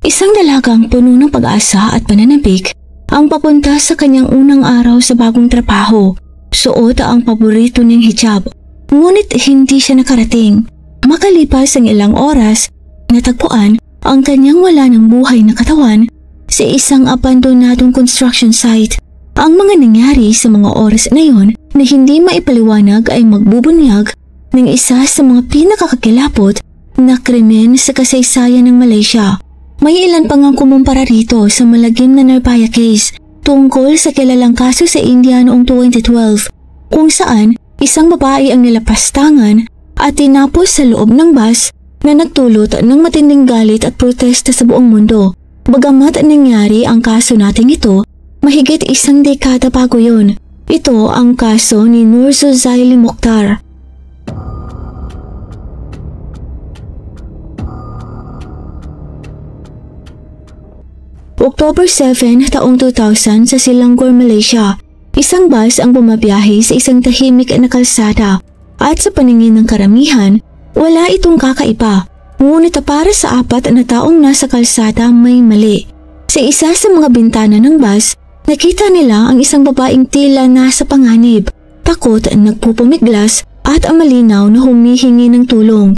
Isang dalagang puno ng pag-asa at pananabik ang papunta sa kanyang unang araw sa bagong trabaho. Suot ang paborito niyang hijab, ngunit hindi siya nakarating. Makalipas ang ilang oras, natagpuan ang kanyang wala ng buhay na katawan sa isang abandonadong construction site. Ang mga nangyari sa mga oras na yon na hindi maipaliwanag ay magbubunyag ng isa sa mga pinakakakilabot na krimen sa kasaysayan ng Malaysia. May ilan pang ang kumumpara rito sa malagim na Nirbhaya case tungkol sa kilalang kaso sa India noong 2012 kung saan isang babae ang nilapastangan at tinapos sa loob ng bus na nagdulot ng matinding galit at protesta sa buong mundo. Bagamat nangyari ang kaso nating ito, mahigit isang dekada bago yon. Ito ang kaso ni Noor Zuzaili Mokhtar. October 7, taong 2000 sa Selangor, Malaysia. Isang bus ang bumabiyahe sa isang tahimik na kalsada at sa paningin ng karamihan, wala itong kakaiba. Ngunit para sa apat na taong nasa kalsada may mali. Sa isa sa mga bintana ng bus, nakita nila ang isang babaeng tila nasa panganib, takot, nagpupumiglas at ang malinaw na humihingi ng tulong.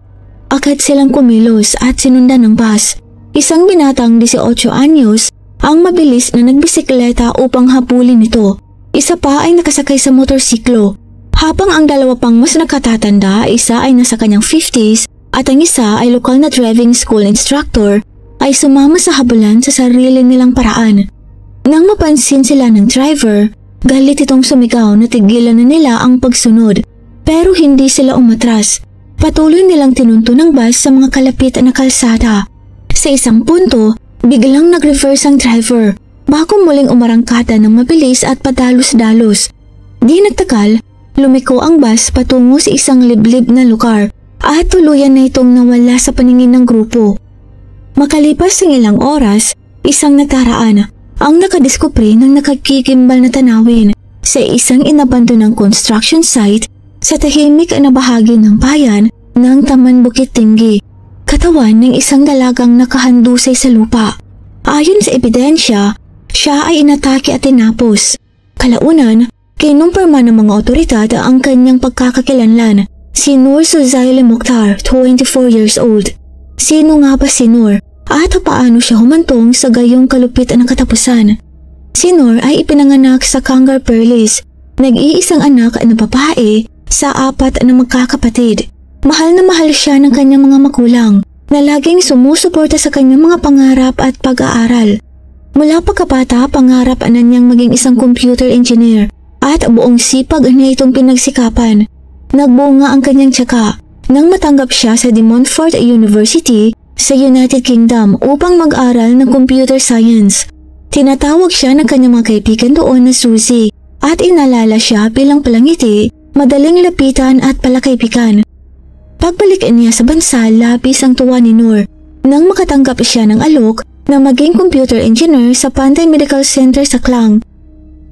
Agad silang kumilos at sinundan ng bus. Isang binatang 18 anyos ang mabilis na nagbisikleta upang habulin ito. Isa pa ay nakasakay sa motorsiklo. Habang ang dalawa pang mas nakatatanda, isa ay nasa kanyang 50s at ang isa ay lokal na driving school instructor, ay sumama sa habulan sa sarili nilang paraan. Nang mapansin sila ng driver, galit itong sumigaw na tigilan na nila ang pagsunod. Pero hindi sila umatras. Patuloy nilang tinunto ng bus sa mga kalapit na kalsada. Sa isang punto, biglang nag-reverse ang driver bago muling umarangkada ng mabilis at padalos-dalos. Di nagtagal, lumiko ang bus patungo sa isang liblib na lugar at tuluyan na itong nawala sa paningin ng grupo. Makalipas ng ilang oras, isang nakaraan ang nakadiskubre ng nakakikimbal na tanawin sa isang inabandonang construction site sa tahimik na bahagi ng bayan ng Taman Bukit Tinggi. Katawan ng isang dalagang nakahandusay sa lupa. Ayon sa ebidensya, siya ay inatake at tinapos. Kalaunan, kinumpirma ng mga otoridad ang kanyang pagkakakilanlan, si Noor Zuzaili Mokhtar, 24 years old. Sino nga ba si Noor at paano siya humantong sa gayong kalupit na katapusan? Si Noor ay ipinanganak sa Kangar Perlis, nag-iisang anak na babae sa apat na magkakapatid. Mahal na mahal siya ng kanyang mga magulang na laging sumusuporta sa kanyang mga pangarap at pag-aaral. Mula pagkabata, pangarap na niyang maging isang computer engineer at buong sipag niya itong pinagsikapan. Nagbunga ang kanyang tiyaga nang matanggap siya sa De Montfort University sa United Kingdom upang mag-aral ng computer science. Tinatawag siya ng kanyang mga kaibigan doon na Suzy at inalala siya bilang palangiti, madaling lapitan at palakaibigan. Pagbalik niya sa bansa, labis ang tuwa ni Noor nang makatanggap siya ng alok na maging computer engineer sa Pantai Medical Center sa Klang.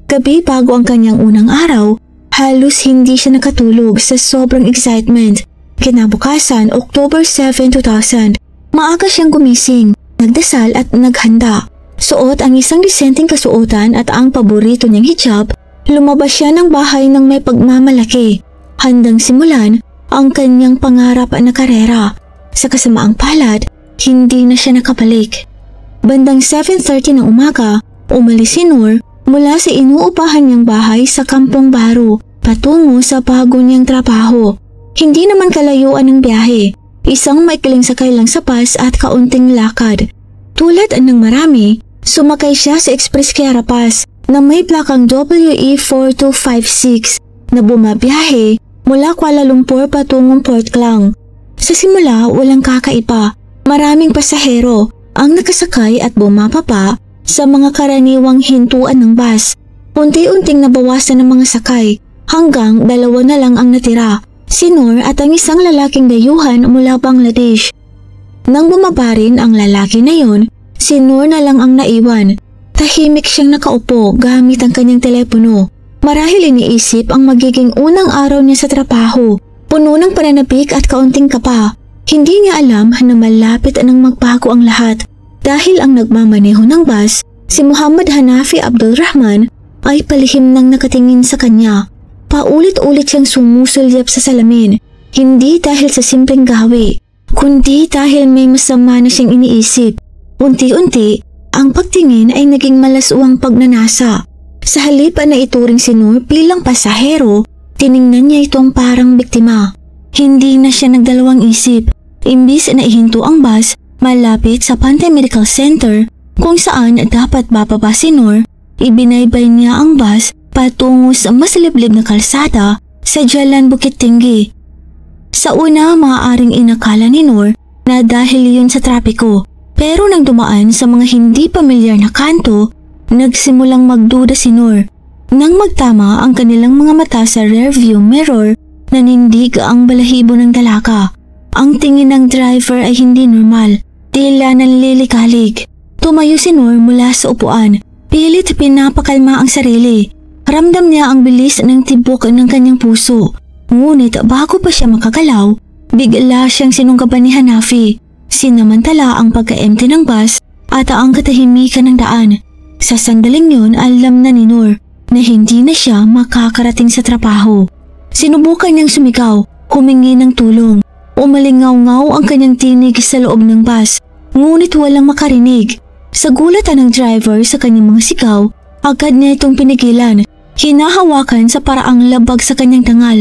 Gabi bago ang kanyang unang araw, halos hindi siya nakatulog sa sobrang excitement. Kinabukasan, October 7, 2000, maaga siyang gumising, nagdasal at naghanda. Suot ang isang disenteng kasuotan at ang paborito niyang hijab, lumabas siya ng bahay ng may pagmamalaki, handang simulan ang kanyang pangarap na karera. Sa kasamaang palad, hindi na siya nakabalik. Bandang 7:30 ng umaga, umalis si Noor mula sa inuupahan niyang bahay sa Kampong Baru patungo sa bago niyang trabaho. Hindi naman kalayuan ng biyahe, isang maikling sakay lang sa bus at kaunting lakad. Tulad ng marami, sumakay siya sa Express Kiara Pass na may plakang WE4256 na bumabiyahe mula Kuala Lumpur patungong Port Klang. Sa simula, walang kakaiba. Maraming pasahero ang nakasakay at bumababa sa mga karaniwang hintuan ng bus. Unti-unting nabawasan ng mga sakay hanggang 2 na lang ang natira, si Noor at ang isang lalaking dayuhan mula Bangladesh. Nang bumaba rin ang lalaki na yon, si Noor na lang ang naiwan. Tahimik siyang nakaupo gamit ang kanyang telepono. Marahil iniisip ang magiging unang araw niya sa trabaho, puno ng pananabik at kaunting kaba. Hindi niya alam na malapit nang magbago ang lahat. Dahil ang nagmamaneho ng bus, si Muhammad Hanafi Abdulrahman, ay palihim nang nakatingin sa kanya. Paulit-ulit siyang sumusulyap sa salamin, hindi dahil sa simpleng gawi, kundi dahil may masama na siyang iniisip. Unti-unti, ang pagtingin ay naging malaswang pagnanasa. Sa halip na ituring si Noor bilang pasahero, tiningnan niya itong parang biktima. Hindi na siya nagdalawang isip. Imbis na ihinto ang bus malapit sa Pantai Medical Center kung saan dapat bababa si Noor, ibinaybay niya ang bus patungo sa mas liblib na kalsada sa Jalan Bukit Tinggi. Sa una, maaaring inakala ni Noor na dahil yun sa trapiko, pero nang dumaan sa mga hindi pamilyar na kanto, nagsimulang magduda si Noor. Nang magtama ang kanilang mga mata sa rearview mirror, nanindig ang balahibo ng dalaga. Ang tingin ng driver ay hindi normal, tila nanlilikalig. Tumayo si Noor mula sa upuan, pilit pinapakalma ang sarili. Ramdam niya ang bilis ng tibok ng kanyang puso. Ngunit bago pa siya makagalaw, bigla siyang sinunggaban ni Hanafi. Sinamantala ang pagka-empty ng bus at ang katahimikan ng daan. Sa sandaling yun, alam na ni Noor na hindi na siya makakarating sa trabaho. Sinubukan niyang sumigaw, humingi ng tulong. Umalingaw-ngaw ang kanyang tinig sa loob ng bus, ngunit walang makarinig. Sa gulatan ng driver sa kanyang mga sigaw, agad niya itong pinigilan, hinahawakan sa paraang labag sa kanyang tangal.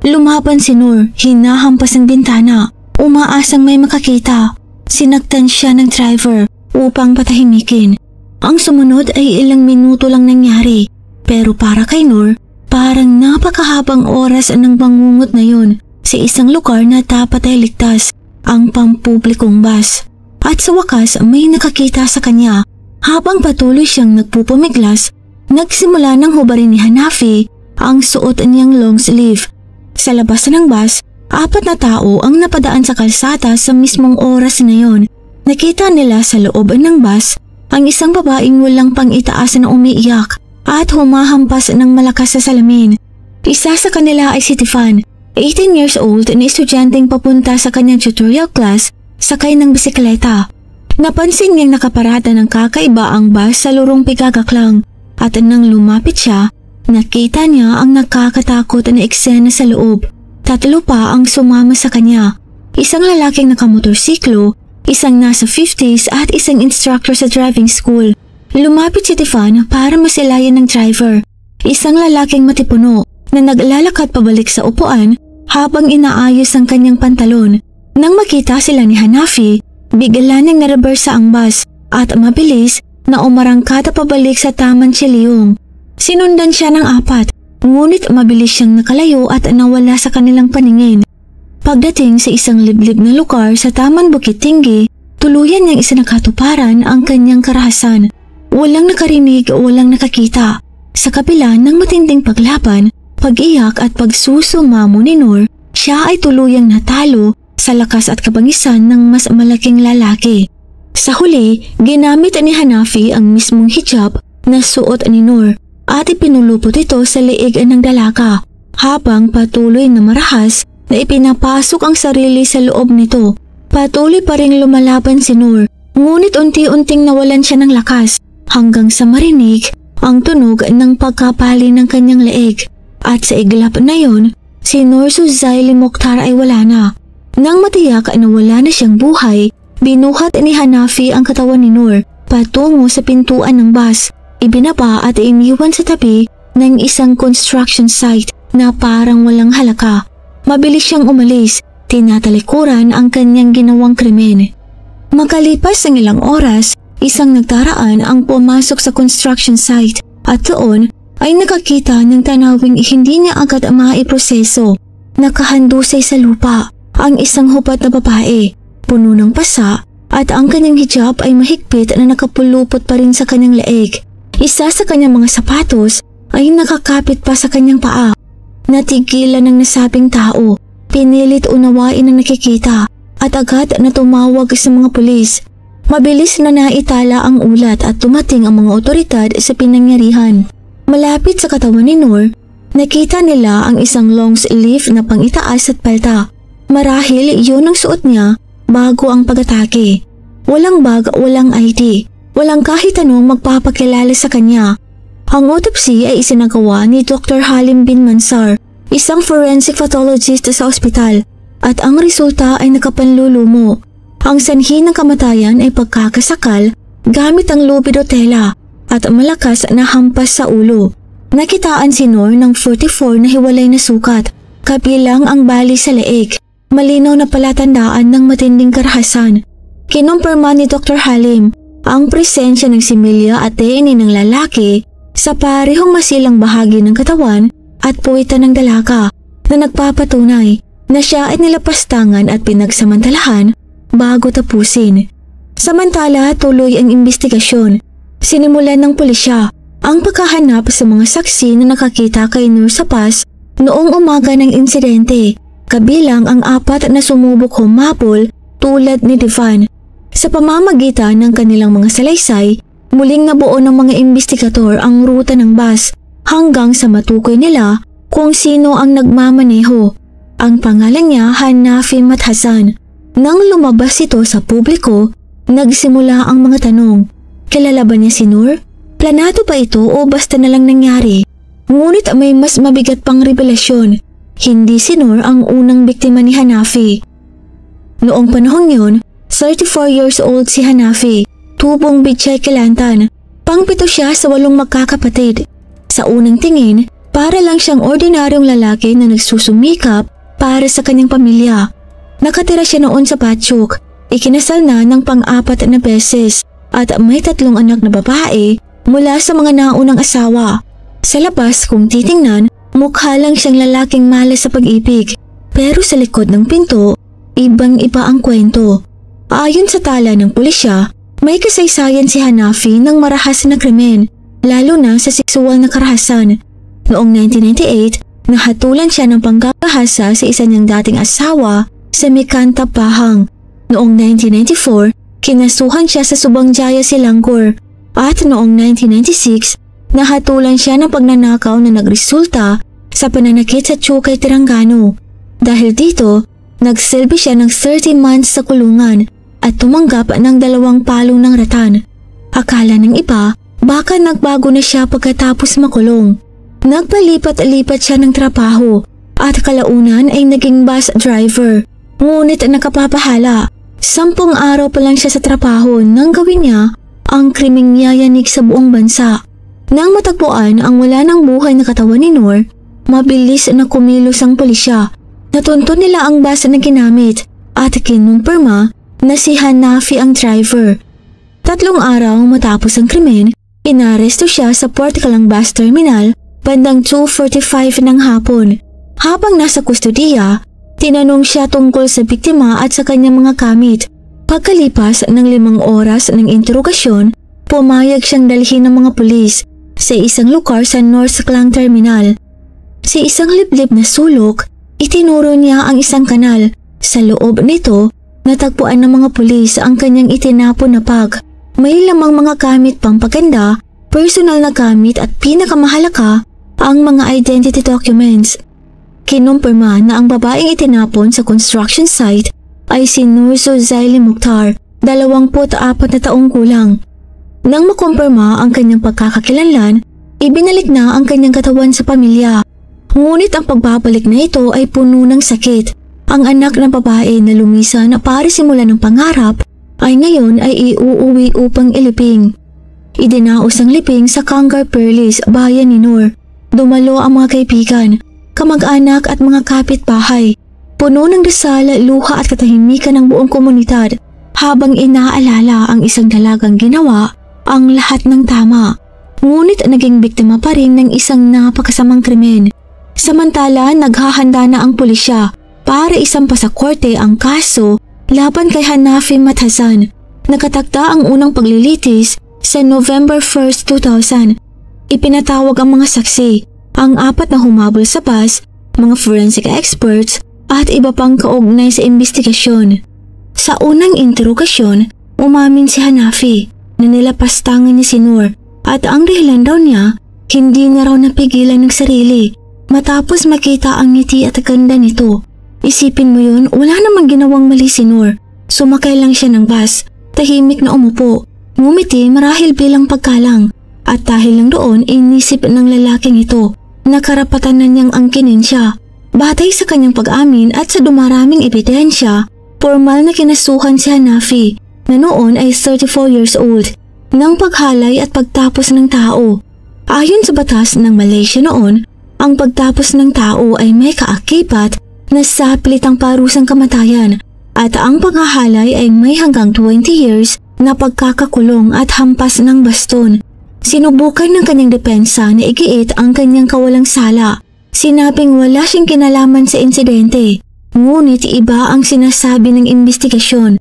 Lumaban si Noor, hinahampas ang bintana, umaasang may makakita. Sinaktan siya ng driver upang patahimikin. Ang sumunod ay ilang minuto lang nangyari, pero para kay Noor, parang napakahabang oras ng bangungot na yun sa isang lugar na dapat ay ligtas, ang pampublikong bus. At sa wakas may nakakita sa kanya. Habang patuloy siyang nagpupumiglas, nagsimula ng hubarin ni Hanafi ang suot niyang long sleeve. Sa labas ng bus, 4 na tao ang napadaan sa kalsada sa mismong oras na yon. Nakita nila sa loob ng bus ang isang babaeng walang pang-itaas na umiiyak at humahampas ng malakas sa salamin. Isa sa kanila ay si Tifan, 18 years old na estudyanteng papunta sa kanyang tutorial class sakay ng bisikleta. Napansin niyang nakaparada ng kakaiba ang bus sa lurong pigagaklang at nang lumapit siya, nakita niya ang nakakatakot na eksena sa loob. 3 pa ang sumama sa kanya. Isang lalaking nakamotorsiklo, isang nasa 50s at isang instructor sa driving school. Lumapit si Tifan para masilayan ng driver, isang lalaking matipuno na naglalakad pabalik sa upuan habang inaayos ang kanyang pantalon. Nang makita sila ni Hanafi, bigla niyang narebersa ang bus at mabilis na umarangkada pabalik sa Taman Chiliong. Sinundan siya ng 4, ngunit mabilis siyang nakalayo at nawala sa kanilang paningin. Pagdating sa isang liblib na lugar sa Taman Bukit Tinggi, tuluyan niyang isinakatuparan ang kanyang karahasan. Walang nakarinig o walang nakakita. Sa kabila ng matinding paglaban, pag-iyak at pagsusumamo ni Noor, siya ay tuluyang natalo sa lakas at kabangisan ng mas malaking lalaki. Sa huli, ginamit ni Hanafi ang mismong hijab na suot ni Noor at ipinulupot ito sa leeg ng dalaga habang patuloy na marahas na ipinapasok ang sarili sa loob nito. Patuloy pa ring lumalaban si Noor, ngunit unti-unting nawalan siya ng lakas hanggang sa marinig ang tunog ng pagkapali ng kanyang leeg. At sa iglap na yon, si Noor Suzaili Mokhtar ay wala na. Nang matiyak na wala na siyang buhay, binuhat ni Hanafi ang katawan ni Noor patungo sa pintuan ng bus. Ibinaba at iniwan sa tabi ng isang construction site na parang walang halaka. Mabilis siyang umalis, tinatalikuran ang kanyang ginawang krimen. Makalipas ng ilang oras, isang nagdaraan ang pumasok sa construction site at doon ay nakakita ng tanawing hindi niya agad maiproseso. Nakahandusay sa lupa ang isang hubad na babae, puno ng pasa at ang kanyang hijab ay mahigpit na nakapulupot pa rin sa kanyang leeg. Isa sa kanyang mga sapatos ay nakakapit pa sa kanyang paa. Natigilan ng nasabing tao, pinilit unawain ang nakikita at agad na tumawag sa mga pulis. Mabilis na naitala ang ulat at tumating ang mga otoridad sa pinangyarihan. Malapit sa katawan ni Noor, nakita nila ang isang long sleeve na pangitaas at palta. Marahil iyon ang suot niya bago ang pag-atake. Walang bag, walang ID, walang kahit anong magpapakilala sa kanya. Ang autopsy ay isinagawa ni Dr. Halim bin Mansar, isang forensic pathologist sa ospital, at ang resulta ay nakapanlulumo. Ang sanhi ng kamatayan ay pagkakasakal gamit ang lubidotela at malakas na hampas sa ulo. Nakitaan si Noor ng 44 na hiwalay na sukat, kabilang ang bali sa leeg, malinaw na palatandaan ng matinding karahasan. Kinumpirma ni Dr. Halim ang presensya ng similya at DNA ng lalaki sa parehong masilang bahagi ng katawan at puwitan ng dalaga na nagpapatunay na siya ay nilapastangan at pinagsamantalahan bago tapusin. Samantala, tuloy ang investigasyon. Sinimulan ng pulisya ang paghahanap sa mga saksi na nakakita kay Noor sa bus noong umaga ng insidente, kabilang ang 4 na sumubok humabol tulad ni Devan. Sa pamamagitan ng kanilang mga salaysay, muling nabuo ng mga investigador ang ruta ng bus hanggang sa matukoy nila kung sino ang nagmamaneho. Ang pangalan niya Hanafi Mathasan. Nang lumabas ito sa publiko, nagsimula ang mga tanong. Kilala ba niya si Noor? Planado ba ito o basta na lang nangyari? Ngunit may mas mabigat pang revelasyon. Hindi si Noor ang unang biktima ni Hanafi. Noong panahong yun, 34 years old si Hanafi, tubong Bitchay Kelantan. Pang-7 siya sa 8 magkakapatid. Sa unang tingin, para lang siyang ordinaryong lalaki na nagsusumikap para sa kanyang pamilya. Nakatira siya noon sa Patchok, ikinasal na ng pang-4 na beses at may 3 anak na babae mula sa mga naunang asawa. Sa labas kung titingnan, mukha lang siyang lalaking malas sa pag-ibig, pero sa likod ng pinto, ibang-iba ang kwento. Ayon sa tala ng pulisya, may kasaysayan si Hanafi ng marahas na krimen, lalo na sa sexual na karahasan. Noong 1998, nahatulan siya ng panggagahasa sa isa niyang dating asawa sa Mikanta, Pahang. Noong 1994, kinasuhan siya sa Subang Jaya, Selangor. At noong 1996, nahatulan siya ng pagnanakaw na nagresulta sa pananakit sa Chukay, Terengganu. Dahil dito, nagsilbi siya ng 30 months sa kulungan at tumanggap ng 2 palong ng ratan. Akala ng iba, baka nagbago na siya pagkatapos makulong. Nagpalipat-lipat siya ng trabaho at kalaunan ay naging bus driver. Ngunit nakapapahala, 10 araw pa lang siya sa trabaho nang gawin niya ang krimeng yayanig sa buong bansa. Nang matagpuan ang wala ng buhay na katawan ni Noor, mabilis na kumilos ang pulisya. Natuntun nila ang bus na ginamit at kinumpirma na si Hanafi ang driver. 3 araw matapos ang krimen, inaresto siya sa Port Calang Bus Terminal bandang 2:45 ng hapon. Habang nasa kustudiya, tinanong siya tungkol sa biktima at sa kanyang mga gamit. Pagkalipas ng 5 oras ng interogasyon, pumayag siyang dalhin ng mga pulis sa isang lugar sa North Klang Terminal. Sa isang liblib na sulok, itinuro niya ang isang kanal. Sa loob nito, natagpuan ng mga pulis ang kanyang itinapon na bag. May lamang mga gamit pampaganda, personal na gamit at pinakamahalaga, ang mga identity documents. Kinumpirma na ang babaeng itinapon sa construction site ay si Noor Zaili Mukhtar, 24 na taong gulang. Nang makumpirma ang kanyang pagkakakilanlan, ibinalik na ang kanyang katawan sa pamilya. Ngunit ang pagbabalik na ito ay puno ng sakit. Ang anak ng babae na lumisan para simulan ng pangarap ay ngayon ay iuuwi upang ilibing. Idinaos ang libing sa Kangar Perlis, bayan ni Noor. Dumalo ang mga kaibigan, kamag-anak at mga kapitbahay. Puno ng dasal, luha at katahimikan ng buong komunidad habang inaalala ang isang dalagang ginawa ang lahat ng tama. Ngunit naging biktima pa rin ng isang napakasamang krimen. Samantala, naghahanda na ang pulisya para isampa sa korte ang kaso laban kay Hanafi Mathasan. Nakatakda ang unang paglilitis sa November 1, 2000. Ipinatawag ang mga saksi, ang 4 na humabol sa bus, mga forensic experts at iba pang kaugnay sa investigasyon. Sa unang interogasyon, umamin si Hanafi na nilapastangan niya si Noor at ang dahilan daw niya, hindi na raw napigilan ng sarili matapos makita ang ngiti at ganda nito. Isipin mo yun, wala namang ginawang mali si Noor. Sumakay lang siya ng bus. tahimik na umupo, ngumiti marahil bilang pagkalang. At dahil lang doon, inisip ng lalaking ito na karapatan na niyang angkinin siya. Batay sa kanyang pag-amin at sa dumaraming ebidensya, formal na kinasuhan si Hanafi na noon ay 34 years old ng paghalay at pagtapos ng tao. Ayon sa batas ng Malaysia noon, ang pagtapos ng tao ay may kaakibat na sapilitang parusang kamatayan at ang paghahalay ay may hanggang 20 years na pagkakakulong at hampas ng baston. Sinubukan ng kanyang depensa na igiit ang kanyang kawalang sala. Sinabing wala siyang kinalaman sa insidente, ngunit iba ang sinasabi ng investigasyon.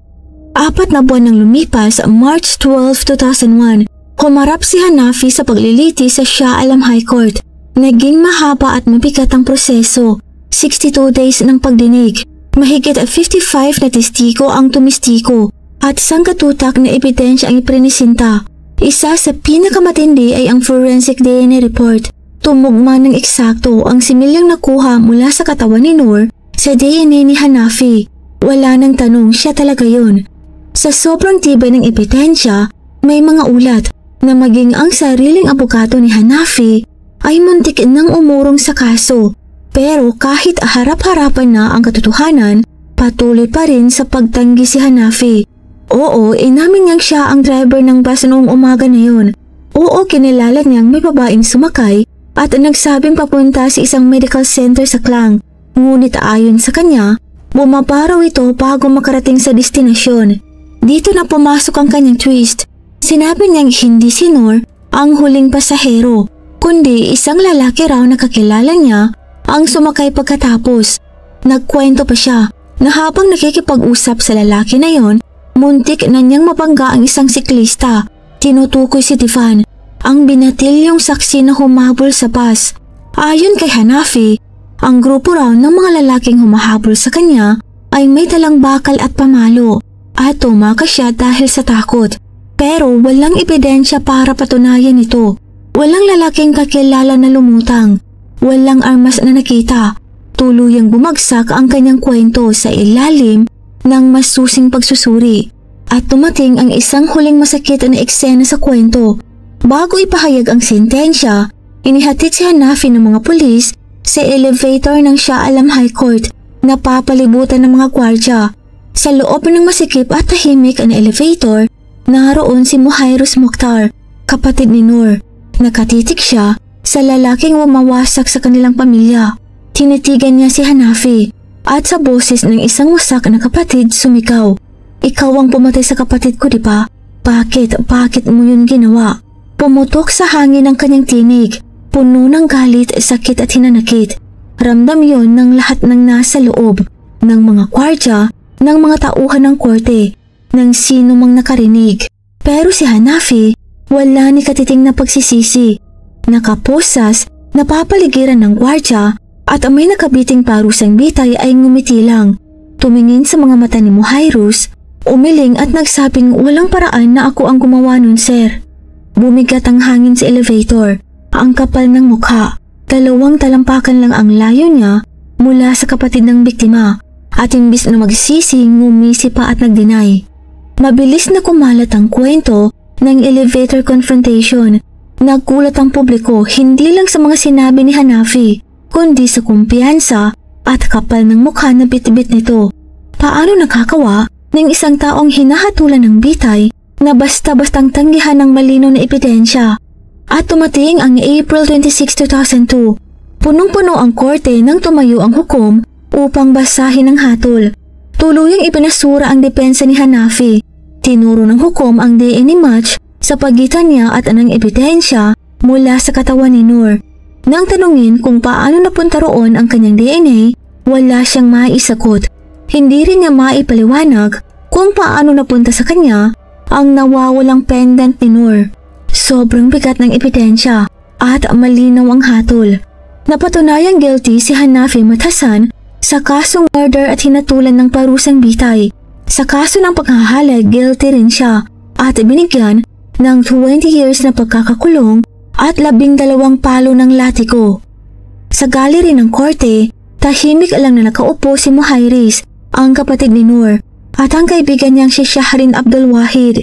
4 na buwan nang lumipas, March 12, 2001, humarap si Hanafi sa pagliliti sa Shah Alam High Court. Naging mahaba at mabigat ang proseso, 62 days ng pagdinig. Mahigit 55 na testigo ang tumistiko at sangkatutak na ebidensya ang iprinisinta. Isa sa pinakamatindi ay ang forensic DNA report. Tumugma ng eksakto ang similyang nakuha mula sa katawan ni Noor sa DNA ni Hanafi. Wala nang tanong, siya talaga yun. Sa sobrang tibay ng ebidensya, may mga ulat na maging ang sariling abogado ni Hanafi ay muntik nang umurong sa kaso. Pero kahit harap-harapan na ang katotohanan, patuloy pa rin sa pagtanggi si Hanafi. Oo, inamin niyang siya ang driver ng bus noong umaga na yun. Oo, kinilala niyang may babaeng sumakay at nagsabing papunta sa isang medical center sa Klang. Ngunit ayon sa kanya, bumaba ito bago makarating sa destinasyon. Dito na pumasok ang kanyang twist. Sinabi niyang hindi si Noor ang huling pasahero, kundi isang lalaki raw na kakilala niya ang sumakay pagkatapos. Nagkwento pa siya na habang nakikipag-usap sa lalaki na yon, muntik na niyang mabangga ang isang siklista. Tinutukoy si Tivan, ang binatilyong saksi na humabol sa bus. Ayon kay Hanafi, ang grupo raw ng mga lalaking humahabol sa kanya ay may dalang bakal at pamalo at tumakas siya dahil sa takot. Pero walang ebidensya para patunayan ito. Walang lalaking kakilala na lumutang. Walang armas na nakita. Tuluyang bumagsak ang kanyang kwento sa ilalim ng masusing pagsusuri. At tumating ang isang huling masakit na eksena sa kwento. Bago ipahayag ang sentensya, inihatid si Hanafi ng mga pulis sa elevator ng Shah Alam High Court na papalibutan ng mga gwardya. Sa loob ng masikip at tahimik na elevator, naroon si Muhairus Mukhtar, kapatid ni Noor. Nakatitik siya sa lalaking umawasak sa kanilang pamilya. Tinitigan niya si Hanafi at sa boses ng isang wasak na kapatid sumigaw, "Ikaw ang pumatay sa kapatid ko, di ba? Bakit mo yun ginawa?" Pumutok sa hangin ang kanyang tinig, puno ng galit, sakit at hinanakit. Ramdam yon ng lahat ng nasa loob, ng mga gwardya, ng mga tauhan ng korte, ng sino mang nakarinig. Pero si Hanafi, wala ni katiting na pagsisisi. Nakaposas, napapaligiran ng gwardya at may nakabiting parusang bitay ay ngumiti lang. Tumingin sa mga mata ni Muhairus, umiling at nagsabing walang paraan na ako ang gumawa nun, sir. Bumigat ang hangin sa elevator, ang kapal ng mukha. 2 talampakan lang ang layo niya mula sa kapatid ng biktima at imbis na magsisi, ngumisi pa at nagdeny. Mabilis na kumalat ang kwento ng elevator confrontation. Nagkulat ang publiko hindi lang sa mga sinabi ni Hanafi, kundi sa kumpiyansa at kapal ng mukha na bitbit nito. Paano nakakawa ng isang taong hinahatulan ng bitay na basta-bastang tanggihan ng malinaw na ebidensya? At tumating ang April 26, 2002. Punong-puno ang korte nang tumayo ang hukom upang basahin ang hatol. Tuluyang ipinasura ang depensa ni Hanafi. Tinuro ng hukom ang DNA match sa pagitan niya at anong ebidensya mula sa katawan ni Noor. Nang tanungin kung paano napunta roon ang kanyang DNA, wala siyang maisagot. Hindi rin niya maipaliwanag kung paano napunta sa kanya ang nawawalang pendant ni Noor. Sobrang bigat ng ebidensya at malinaw ang hatol. Napatunayang guilty si Hanafi Mathasan sa kasong murder at hinatulan ng parusang bitay. Sa kaso ng paghahalay, guilty rin siya at binigyan ng 20 years na pagkakakulong at 12 palo ng latiko. Sa galeri ng korte, tahimik lang na nakaupo si Muhairus, ang kapatid ni Noor, at ang kaibigan niyang si Shahrin Abdul Wahid.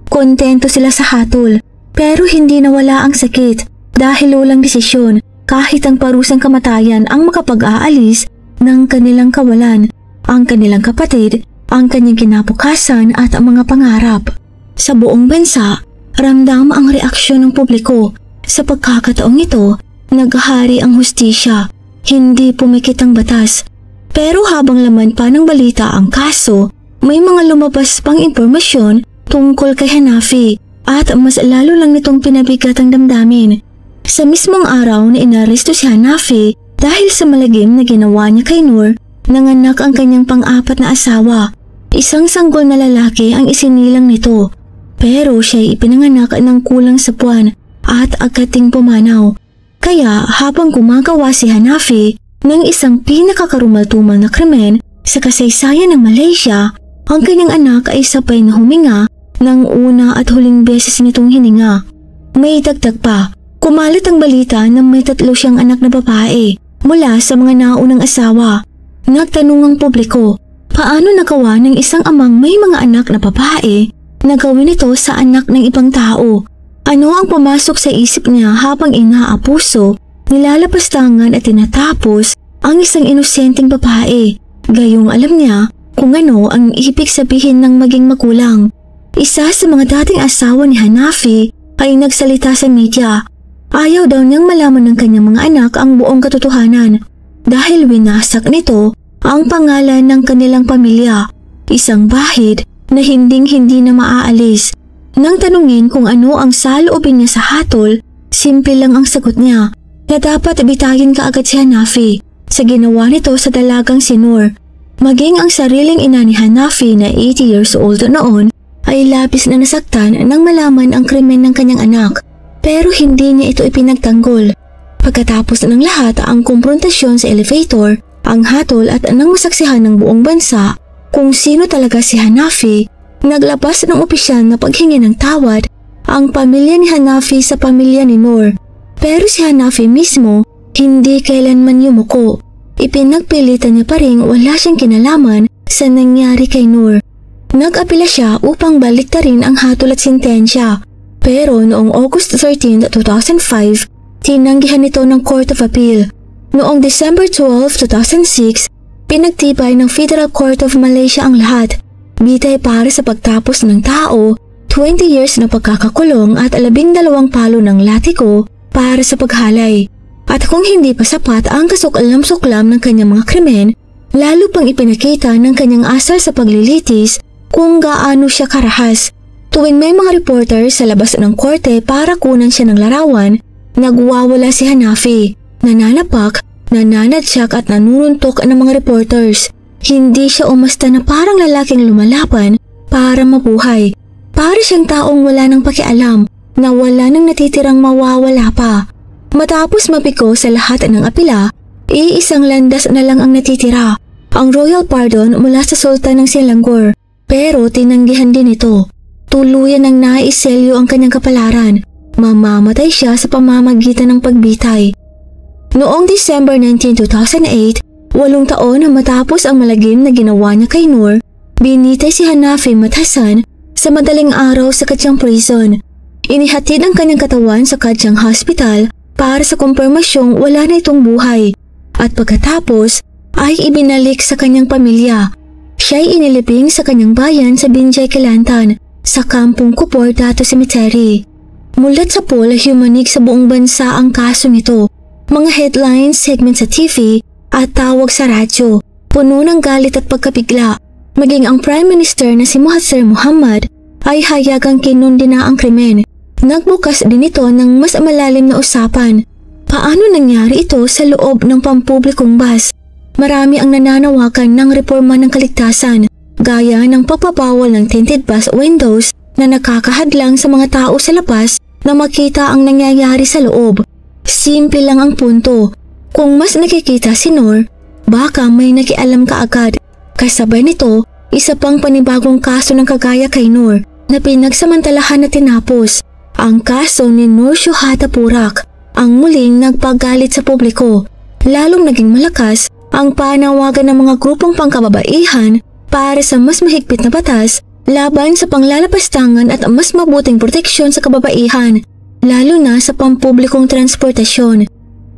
Kontento sila sa hatol, pero hindi nawala ang sakit dahil walang desisyon kahit ang parusang kamatayan ang makapag-aalis ng kanilang kawalan, ang kanilang kapatid, ang kanyang kinabukasan at ang mga pangarap. Sa buong bansa, ramdam ang reaksyon ng publiko. Sa pagkakataong ito, naghahari ang hustisya, hindi pumikit ang batas. Pero habang laman pa ng balita ang kaso, may mga lumabas pang impormasyon tungkol kay Hanafi at mas lalo lang nitong pinabigat ang damdamin. Sa mismong araw na inaresto si Hanafi dahil sa malagim na ginawa niya kay Noor, nanganak ang kanyang pang-apat na asawa. Isang sanggol na lalaki ang isinilang nito, pero siya'y ipinanganak ng kulang sa buwan at agating pumanaw. Kaya habang gumagawa si Hanafi ng isang pinakakarumaltumal na krimen sa kasaysayan ng Malaysia, ang kanyang anak ay sabay na huminga ng una at huling beses nitong hininga. May dagdag pa, kumalat ang balita na may 3 siyang anak na babae mula sa mga naunang asawa. Nagtanong ang publiko, paano nagawa ng isang amang may mga anak na babae na gawin ito sa anak ng ibang tao? Ano ang pumasok sa isip niya habang inaapuso, nilalapastangan at tinatapos ang isang inosenteng babae? Gayong alam niya kung ano ang ibig sabihin ng maging magulang. Isa sa mga dating asawa ni Hanafi ay nagsalita sa media. Ayaw daw niyang malaman ng kanyang mga anak ang buong katotohanan dahil winasak nito ang pangalan ng kanilang pamilya, isang bahid na hinding-hindi na maaalis. Nang tanungin kung ano ang saloobin niya sa hatol, simple lang ang sagot niya na dapat bitayin kaagad si Hanafi sa ginawa nito sa dalagang si Noor. Maging ang sariling ina ni Hanafi na 80 years old noon ay labis na nasaktan nang malaman ang krimen ng kanyang anak, pero hindi niya ito ipinagtanggol. Pagkatapos ng lahat ang kumprontasyon sa elevator, ang hatol at nang masaksihan ng buong bansa kung sino talaga si Hanafi, naglabas ng opisyal na paghingi ng tawad ang pamilya ni Hanafi sa pamilya ni Noor. Pero si Hanafi mismo hindi kailanman yumuko. Ipinagpilitan niya pa ring wala siyang kinalaman sa nangyari kay Noor. Nag-apela siya upang baliktarin ang hatol at sentensya. Pero noong August 13, 2005, tinanggihan ito ng Court of Appeal. Noong December 12, 2006, pinagtibay ng Federal Court of Malaysia ang lahat. Bitay para sa pagtapos ng tao, 20 years na pagkakakulong at 12 palo ng latiko para sa paghalay. At kung hindi pa sapat ang kasuklam-suklam ng kanyang mga krimen, lalo pang ipinakita ng kanyang asal sa paglilitis kung gaano siya karahas. Tuwing may mga reporter sa labas ng korte para kunan siya ng larawan, nagwawala si Hanafi, nananapak, nananadyak at nanununtok ng mga reporters. Hindi siya umasta na parang lalaking lumalaban para mabuhay. Para siyang taong wala nang pakialam na wala nang natitirang mawawala pa. Matapos mabigo sa lahat ng apela, iisang landas na lang ang natitira, ang royal pardon mula sa Sultan ng Selangor. Pero tinanggihan din ito. Tuluyan ng naiselyo ang kanyang kapalaran. Mamamatay siya sa pamamagitan ng pagbitay. Noong December 19, 2008, 8 taon na matapos ang malagim na ginawa niya kay Noor, binitay si Hanafi Mathasan sa madaling araw sa Kadyang Prison. Inihatid ang kanyang katawan sa Kadyang Hospital para sa kumpirmasyong wala na itong buhay. At pagkatapos ay ibinalik sa kanyang pamilya. Siya'y inilibing sa kanyang bayan sa Binjay, Kelantan, sa kampong Kupor Dato Cemetery. Mulat sa poll, humanig sa buong bansa ang kaso nito. Mga headlines, segment sa TV at tawag sa radyo, puno ng galit at pagkabigla. Maging ang Prime Minister na si Mahathir Mohamad ay hayagang kinundi na ang krimen. Nagbukas din ito ng mas malalim na usapan. Paano nangyari ito sa loob ng pampublikong bus? Marami ang nananawagan ng reforma ng kaligtasan, gaya ng pagpapawal ng tinted bus windows na nakakahadlang sa mga tao sa labas na makita ang nangyayari sa loob. Simple lang ang punto. Kung mas nakikita si Noor, baka may nakialam ka agad. Kasabay nito, isa pang panibagong kaso ng kagaya kay Noor na pinagsamantalahan na tinapos. Ang kaso ni Noor Shuhada Purak ang muling nagpagalit sa publiko. Lalong naging malakas ang panawagan ng mga grupong pangkababaihan para sa mas mahigpit na batas laban sa panglalapastangan at mas mabuting proteksyon sa kababaihan, lalo na sa pampublikong transportasyon.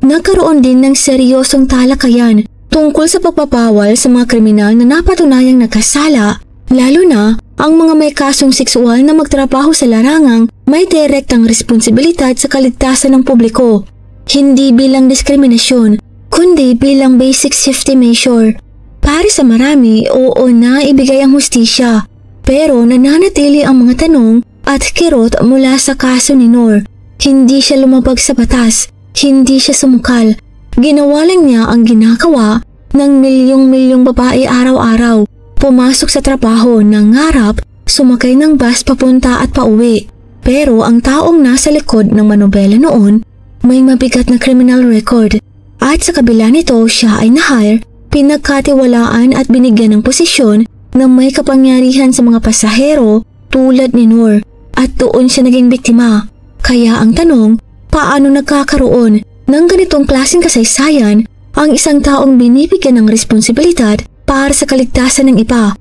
Nagkaroon din ng seryosong talakayan tungkol sa pagpapawal sa mga kriminal na napatunayang nagkasala, lalo na ang mga may kasong sexual na magtrabaho sa larangang may direktang responsibilidad sa kaligtasan ng publiko, hindi bilang diskriminasyon, kundi bilang basic safety measure. Para sa marami, oo na ibigay ang hustisya, pero nananatili ang mga tanong at kirot mula sa kaso ni Noor. Hindi siya lumabag sa batas, hindi siya sumukal. Ginawa lang niya ang ginagawa ng milyong-milyong babae araw-araw. Pumasok sa trabaho, nangarap, sumakay ng bus papunta at pauwi. Pero ang taong nasa likod ng manobela noon may mabigat na criminal record. At sa kabila nito, siya ay na-hire, pinagkatiwalaan at binigyan ng posisyon na may kapangyarihan sa mga pasahero tulad ni Noor, at doon siya naging biktima. Kaya ang tanong, paano nagkakaroon ng ganitong klaseng kasaysayan ang isang taong binibigyan ng responsibilidad para sa kaligtasan ng iba?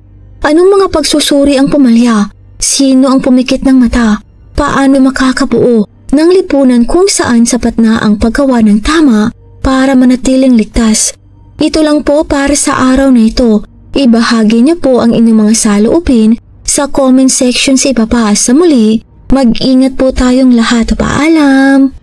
Anong mga pagsusuri ang pumalya? Sino ang pumikit ng mata? Paano makakabuo ng lipunan kung saan sapat na ang paggawa ng tama para manatiling ligtas? Ito lang po para sa araw na ito. Ibahagi niyo po ang inyong mga saloobin sa comment section sa ibaba. Sa muli, mag-ingat po tayong lahat. Paalam!